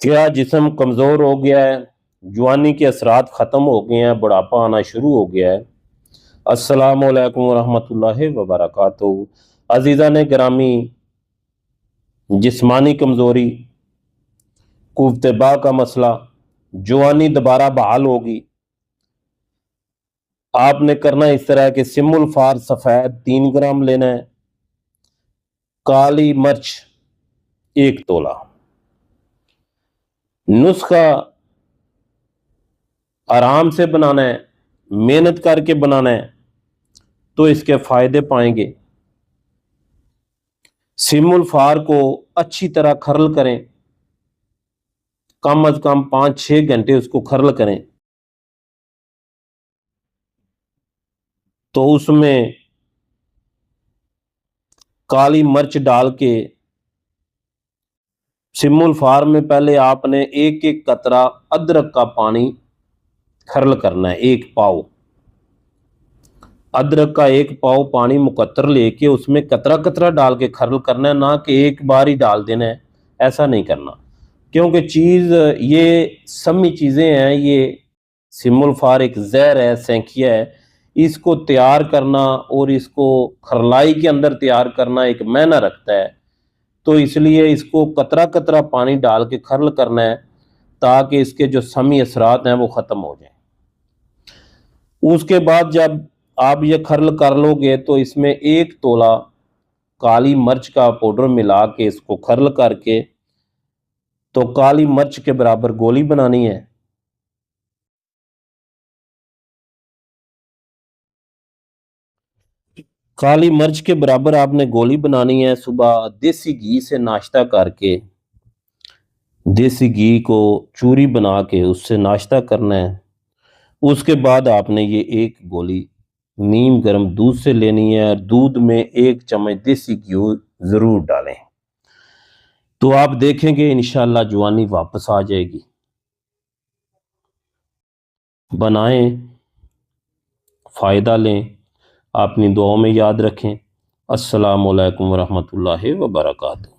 क्या जिस्म कमज़ोर हो गया है, जवानी के असरात ख़त्म हो गए हैं, बुढ़ापा आना शुरू हो गया है? अस्सलामु अलैकुम वरहमतुल्लाहि वबरकातुहू। अज़ीज़ा ने गिरामी, जिस्मानी कमज़ोरी, कुव्वत-ए-बा का मसला, जवानी दोबारा बहाल होगी। आपने करना इस तरह के सिमुल फार सफ़ेद 3 ग्राम लेना है, काली मिर्च 1 तोला। नुस्खा आराम से बनाना है, मेहनत करके बनाना है, तो इसके फायदे पाएंगे। सिमुल फार को अच्छी तरह खरल करें, कम अज कम 5-6 घंटे उसको खरल करें, तो उसमें काली मिर्च डाल के सिमुल फार में पहले आपने एक एक कतरा अदरक का पानी खरल करना है। 1 पाव अदरक का 1 पाव पानी मुकत्तर लेके उसमें कतरा कतरा डाल के खरल करना है, ना कि एक बार ही डाल देना है। ऐसा नहीं करना, क्योंकि चीज़ ये समी चीज़ें हैं, ये सिमुल फार एक जहर है, सेंखिया है। इसको तैयार करना और इसको खरलाई के अंदर तैयार करना एक महीना रखता है, तो इसलिए इसको कतरा कतरा पानी डाल के खरल करना है, ताकि इसके जो समी असरात हैं वो ख़त्म हो जाएं। उसके बाद जब आप ये खरल कर लोगे, तो इसमें 1 तोला काली मिर्च का पाउडर मिला के इसको खरल करके, तो काली मिर्च के बराबर गोली बनानी है। काली मिर्च के बराबर आपने गोली बनानी है। सुबह देसी घी से नाश्ता करके, देसी घी को चूरी बना के उससे नाश्ता करना है। उसके बाद आपने ये 1 गोली नीम गर्म दूध से लेनी है, और दूध में 1 चम्मच देसी घी ज़रूर डालें, तो आप देखेंगे इंशाल्लाह जवानी वापस आ जाएगी। बनाएं, फ़ायदा लें, अपनी दुआओं में याद रखें। अस्सलामु अलैकुम वरहमतुल्लाहि वबरकातुहू।